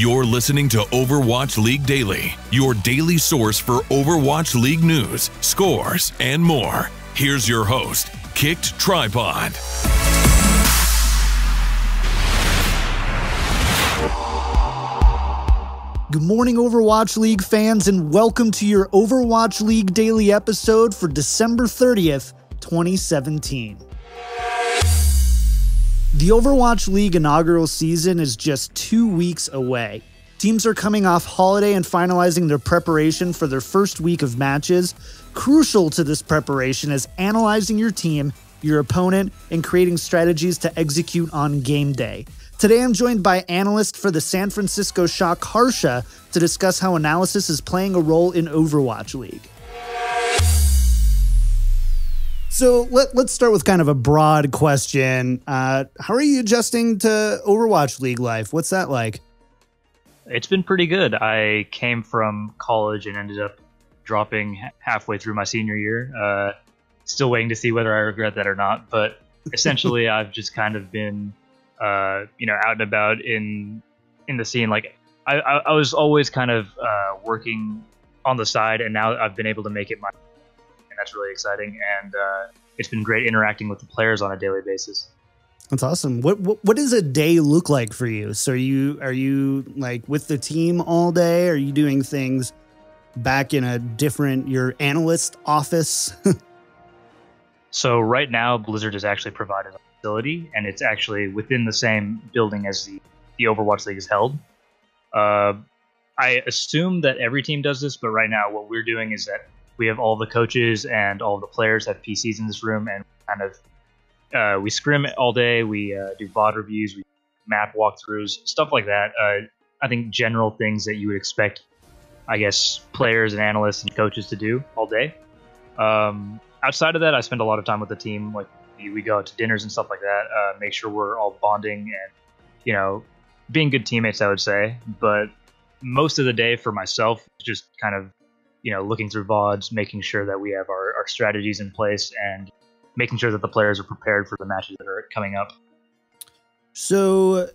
You're listening to Overwatch League Daily, your daily source for Overwatch League news, scores, and more. Here's your host, KickedTripod. Good morning, Overwatch League fans, and welcome to your Overwatch League Daily episode for December 30th, 2017. The Overwatch League inaugural season is just 2 weeks away. Teams are coming off holiday and finalizing their preparation for their first week of matches. Crucial to this preparation is analyzing your team, your opponent, and creating strategies to execute on game day. Today I'm joined by Analyst for the San Francisco Shock Harsha to discuss how analysis is playing a role in Overwatch League. So let's start with kind of a broad question. How are you adjusting to Overwatch League life? What's that like? It's been pretty good. I came from college and ended up dropping halfway through my senior year. Still waiting to see whether I regret that or not. But essentially, I've just kind of been, out and about in the scene. Like I was always kind of working on the side, and now I've been able to make it my. And that's really exciting, and it's been great interacting with the players on a daily basis. That's awesome. What does a day look like for you? So are you like with the team all day? Are you doing things back in your analyst office? So right now, Blizzard has actually provided a facility, and it's actually within the same building as the Overwatch League is held. I assume that every team does this, but right now what we're doing is that we have all the coaches and all the players have PCs in this room, and kind of we scrim all day. We do VOD reviews, we map walkthroughs, stuff like that. I think general things that you would expect, I guess, players and analysts and coaches to do all day. Outside of that, I spend a lot of time with the team. Like we go out to dinners and stuff like that. Make sure we're all bonding and being good teammates, I would say. But most of the day for myself is just kind of looking through VODs, making sure that we have our strategies in place, and making sure that the players are prepared for the matches that are coming up. So,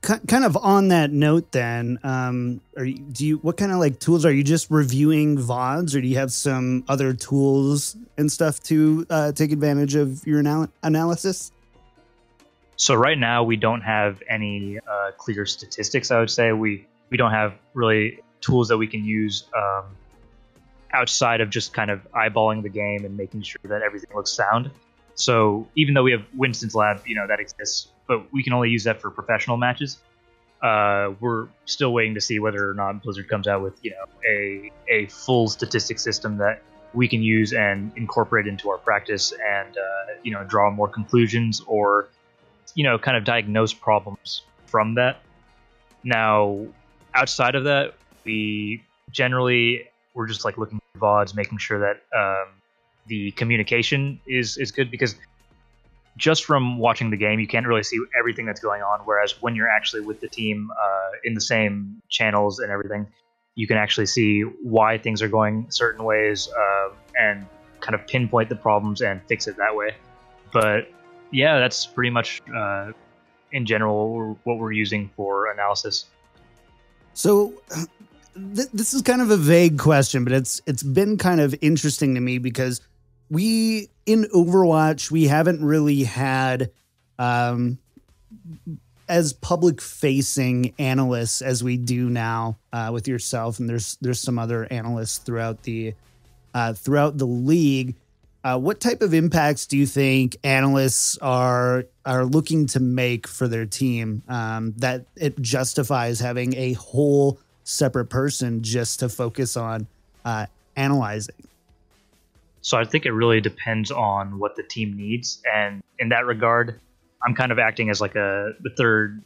kind of on that note, then, what kind of like tools are you just reviewing VODs, or do you have some other tools and stuff to take advantage of your analysis? So right now we don't have any clear statistics. I would say we don't have really tools that we can use. Outside of just kind of eyeballing the game and making sure that everything looks sound. So even though we have Winston's Lab, that exists, but we can only use that for professional matches. We're still waiting to see whether or not Blizzard comes out with, a full statistic system that we can use and incorporate into our practice and, draw more conclusions or, kind of diagnose problems from that. Now, outside of that, we're just like looking at VODs, making sure that the communication is good, because just from watching the game, you can't really see everything that's going on. Whereas when you're actually with the team in the same channels and everything, you can actually see why things are going certain ways and kind of pinpoint the problems and fix it that way. But yeah, that's pretty much in general what we're using for analysis. So this is kind of a vague question, but it's been kind of interesting to me because in Overwatch, we haven't really had as public-facing analysts as we do now with yourself, and there's some other analysts throughout the league. What type of impacts do you think analysts are looking to make for their team that it justifies having a whole separate person just to focus on analyzing? So I think it really depends on what the team needs, and in that regard, I'm kind of acting as like the third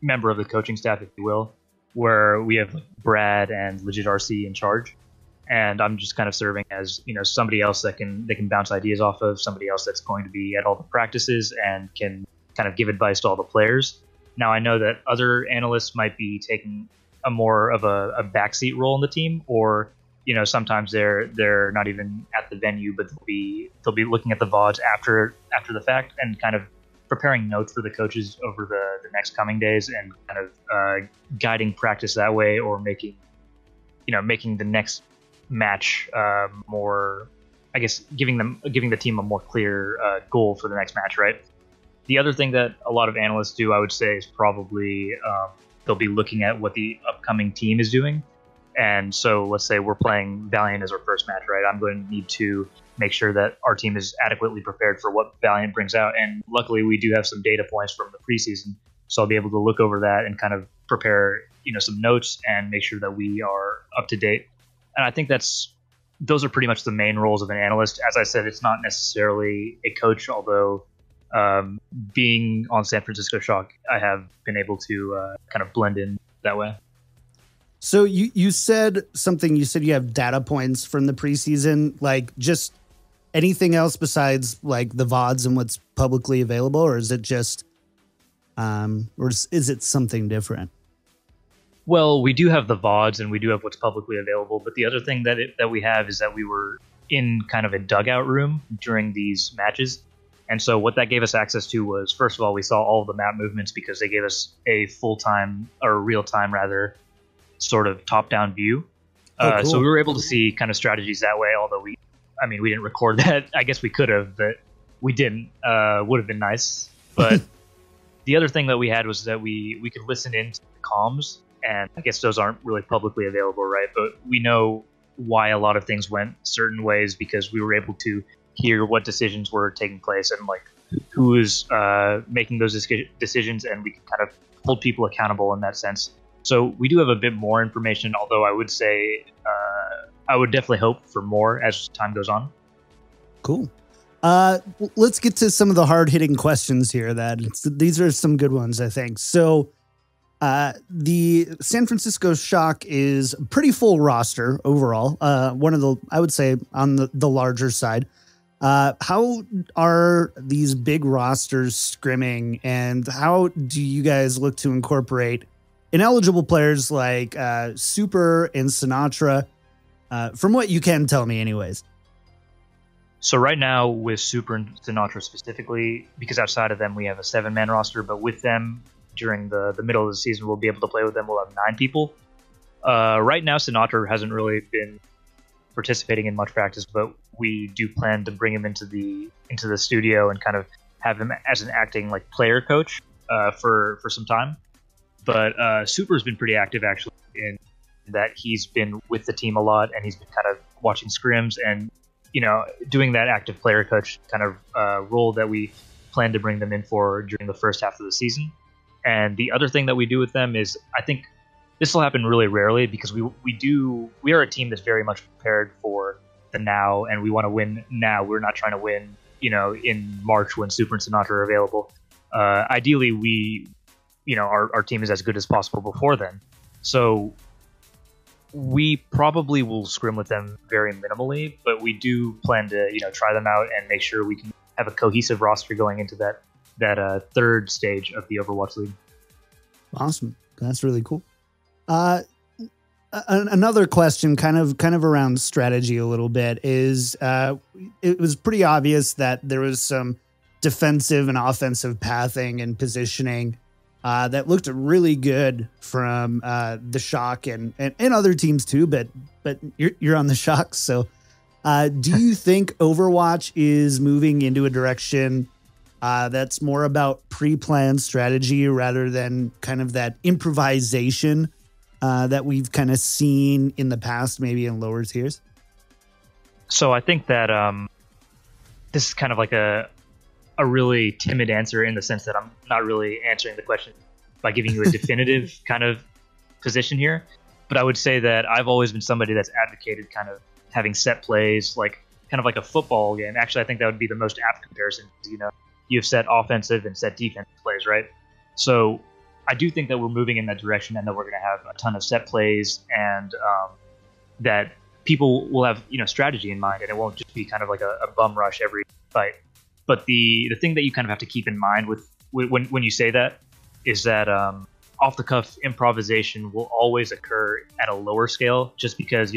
member of the coaching staff, if you will, where we have Brad and Legit RC in charge, and I'm just kind of serving as somebody else that they can bounce ideas off of, somebody else that's going to be at all the practices and can kind of give advice to all the players. Now I know that other analysts might be taking a more of a backseat role in the team, or sometimes they're not even at the venue, but they'll be looking at the VODs after the fact and kind of preparing notes for the coaches over the next coming days and kind of guiding practice that way, or making the next match more, I guess, giving the team a more clear goal for the next match, right? The other thing that a lot of analysts do, I would say, is probably they'll be looking at what the upcoming team is doing. And so let's say we're playing Valiant as our first match, right? I'm going to need to make sure that our team is adequately prepared for what Valiant brings out. And luckily, we do have some data points from the preseason, so I'll be able to look over that and kind of prepare, some notes and make sure that we are up to date. And I think those are pretty much the main roles of an analyst. As I said, it's not necessarily a coach, although being on San Francisco Shock, I have been able to kind of blend in that way. So you said something. You said you have data points from the preseason, like just anything else besides like the VODs and what's publicly available, or is it just, or is it something different? Well, we do have the VODs and we do have what's publicly available, but the other thing that we have is that we were in kind of a dugout room during these matches. And so what that gave us access to was, first of all, we saw all of the map movements because they gave us a full-time, or real-time rather, sort of top-down view. Cool. So we were able to see kind of strategies that way, although we didn't record that. I guess we could have, but we didn't. Would have been nice. But the other thing that we had was that we could listen in to the comms, and I guess those aren't really publicly available, right? But we know why a lot of things went certain ways because we were able to hear what decisions were taking place and like who is making those decisions, and we can kind of hold people accountable in that sense. So we do have a bit more information, although I would say I would definitely hope for more as time goes on. Cool. Let's get to some of the hard-hitting questions here. These are some good ones, I think. So the San Francisco Shock is a pretty full roster overall. One of the, I would say, on the larger side. How are these big rosters scrimming, and how do you guys look to incorporate ineligible players like Super and Sinatra, from what you can tell me anyways? So right now with Super and Sinatra specifically, because outside of them we have a 7-man roster, but with them during the middle of the season we'll be able to play with them. We'll have 9 people. Right now Sinatra hasn't really been participating in much practice, but we do plan to bring him into the studio and kind of have him as an acting like player coach for some time. But Super's been pretty active actually in that he's been with the team a lot, and he's been kind of watching scrims and doing that active player coach kind of role that we plan to bring them in for during the first half of the season. And the other thing that we do with them is, I think this will happen really rarely because we are a team that's very much prepared for the now, and we want to win now. We're not trying to win in March when Super and Sinatra are available. Ideally our team is as good as possible before then. So we probably will scrim with them very minimally, but we do plan to, try them out and make sure we can have a cohesive roster going into that third stage of the Overwatch League. Awesome. That's really cool. Another question kind of around strategy a little bit is, it was pretty obvious that there was some defensive and offensive pathing and positioning that looked really good from the Shock and other teams too, but you're on the Shock. So do you think Overwatch is moving into a direction that's more about pre-planned strategy rather than kind of that improvisation that we've kind of seen in the past, maybe in lower tiers? So I think that this is kind of like a really timid answer in the sense that I'm not really answering the question by giving you a definitive kind of position here. But I would say that I've always been somebody that's advocated kind of having set plays, like kind of like a football game. Actually, I think that would be the most apt comparison. You have set offensive and set defensive plays, right? So I do think that we're moving in that direction, and that we're going to have a ton of set plays, and that people will have strategy in mind, and it won't just be kind of like a bum rush every fight. But the thing that you kind of have to keep in mind with when you say that is that off the cuff improvisation will always occur at a lower scale, just because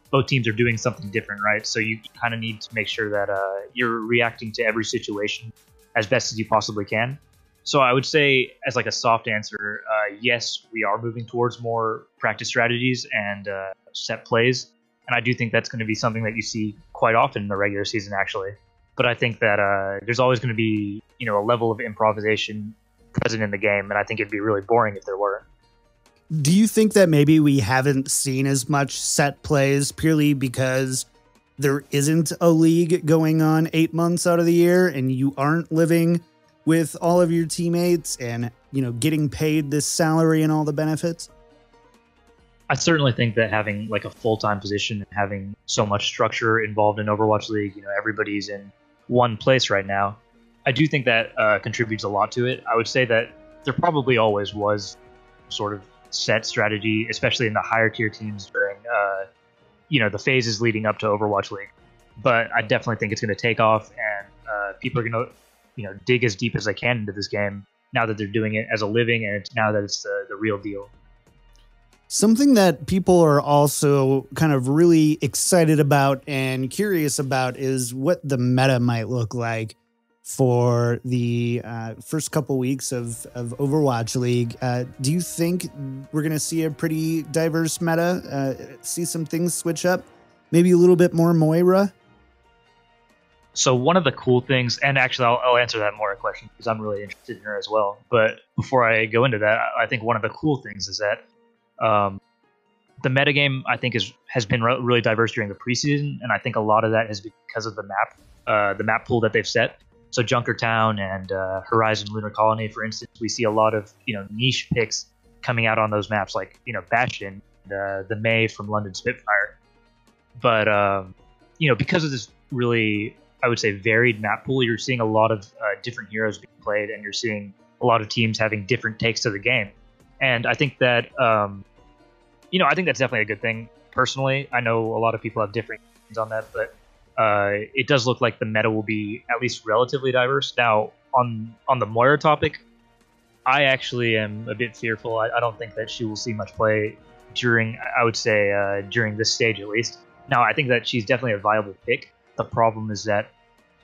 both teams are doing something different, right? So you kind of need to make sure that you're reacting to every situation as best as you possibly can. So I would say, as like a soft answer, yes, we are moving towards more practice strategies and set plays, and I do think that's going to be something that you see quite often in the regular season, actually. But I think that there's always going to be, a level of improvisation present in the game, and I think it'd be really boring if there weren't. Do you think that maybe we haven't seen as much set plays purely because there isn't a league going on 8 months out of the year and you aren't living with all of your teammates and, getting paid this salary and all the benefits? I certainly think that having like a full-time position and having so much structure involved in Overwatch League, everybody's in one place right now. I do think that contributes a lot to it. I would say that there probably always was sort of set strategy, especially in the higher tier teams during, the phases leading up to Overwatch League. But I definitely think it's going to take off, and people are going to, dig as deep as they can into this game now that they're doing it as a living, and now that it's the real deal. Something that people are also kind of really excited about and curious about is what the meta might look like for the first couple weeks of Overwatch League. Do you think we're going to see a pretty diverse meta, see some things switch up, maybe a little bit more Moira? So one of the cool things, and actually I'll answer that Moira question because I'm really interested in her as well. But before I go into that, I think one of the cool things is that the metagame, I think, has been really diverse during the preseason, and I think a lot of that has been because of the map pool that they've set. So Junkertown and Horizon Lunar Colony, for instance, we see a lot of niche picks coming out on those maps, like Bastion, the May from London Spitfire. But because of this really, I would say, varied map pool, you're seeing a lot of different heroes being played, and you're seeing a lot of teams having different takes to the game. And I think that I think that's definitely a good thing. Personally, I know a lot of people have different opinions on that, but it does look like the meta will be at least relatively diverse. Now, on the Moira topic, I actually am a bit fearful. I don't think that she will see much play during this stage at least. Now, I think that she's definitely a viable pick. The problem is that,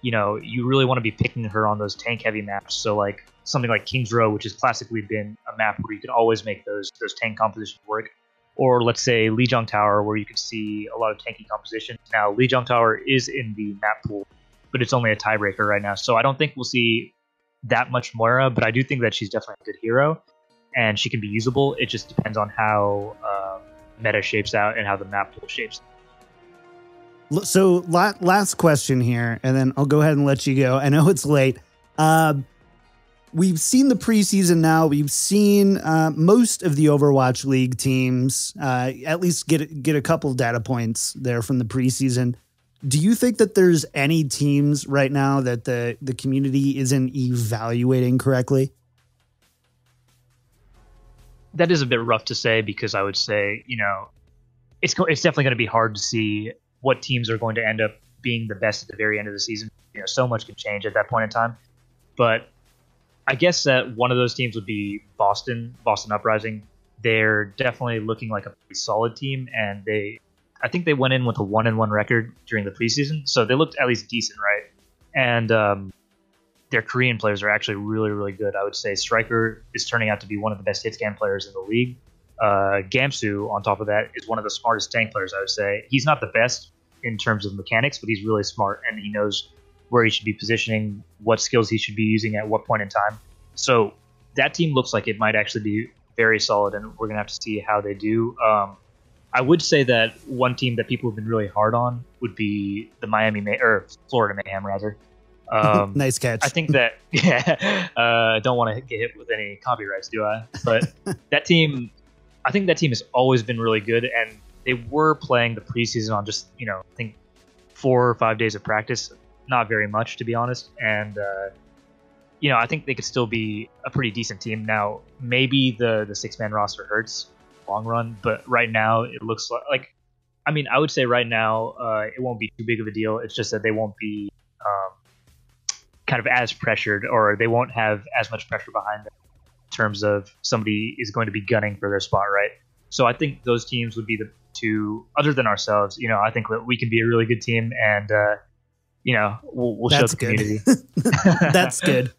you really want to be picking her on those tank-heavy maps. So, like, something like King's Row, which has classically been a map where you can always make those tank compositions work. Or let's say Lijiang Tower, where you could see a lot of tanky compositions. Now, Lijiang Tower is in the map pool, but it's only a tiebreaker right now. So I don't think we'll see that much Moira, but I do think that she's definitely a good hero, and she can be usable. It just depends on how meta shapes out and how the map pool shapes. So last question here, and then I'll go ahead and let you go. I know it's late. We've seen the preseason now. We've seen most of the Overwatch League teams at least get a couple data points there from the preseason. Do you think that there's any teams right now that the community isn't evaluating correctly? That is a bit rough to say, because I would say, it's definitely going to be hard to see what teams are going to end up being the best at the very end of the season. So much can change at that point in time. But I guess that one of those teams would be Boston Uprising. They're definitely looking like a pretty solid team, and I think they went in with a 1-1 record during the preseason, so they looked at least decent, right? And their Korean players are actually really, really good. I would say Striker is turning out to be one of the best hitscan players in the league. Gamsu, on top of that, is one of the smartest tank players, I would say. He's not the best in terms of mechanics, but he's really smart, and he knows where he should be positioning, what skills he should be using at what point in time. So that team looks like it might actually be very solid, and we're going to have to see how they do. I would say that one team that people have been really hard on would be the Florida Mayhem, rather. Nice catch. I think that, don't want to get hit with any copyrights, do I? But that team, I think that team has always been really good, and they were playing the preseason on just, I think 4 or 5 days of practice. Not very much, to be honest. And, I think they could still be a pretty decent team. Now, maybe the 6-man roster hurts long run, but right now it looks like I would say right now it won't be too big of a deal. It's just that they won't be kind of as pressured, or they won't have as much pressure behind them in terms of somebody is going to be gunning for their spot, right? So I think those teams would be the two, other than ourselves. I think that we can be a really good team, and we'll show the community. That's good.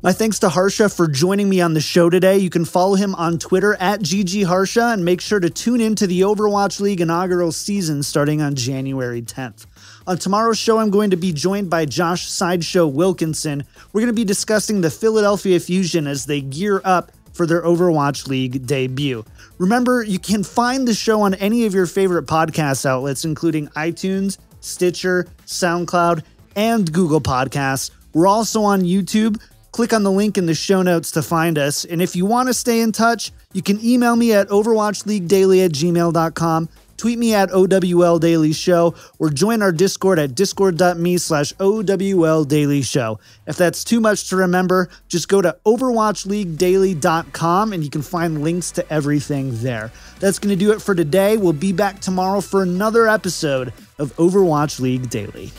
My thanks to Harsha for joining me on the show today. You can follow him on Twitter at @GGHarsha and make sure to tune in to the Overwatch League inaugural season starting on January 10th. On tomorrow's show, I'm going to be joined by Josh Sideshow Wilkinson. We're going to be discussing the Philadelphia Fusion as they gear up for their Overwatch League debut. Remember, you can find the show on any of your favorite podcast outlets, including iTunes, Stitcher, SoundCloud, and Google Podcasts. We're also on YouTube. Click on the link in the show notes to find us. And if you want to stay in touch, you can email me at overwatchleaguedaily@gmail.com, tweet me at OWLDailyShow, or join our Discord at discord.me/OWLDailyShow. If that's too much to remember, just go to overwatchleaguedaily.com and you can find links to everything there. That's going to do it for today. We'll be back tomorrow for another episode of Overwatch League Daily.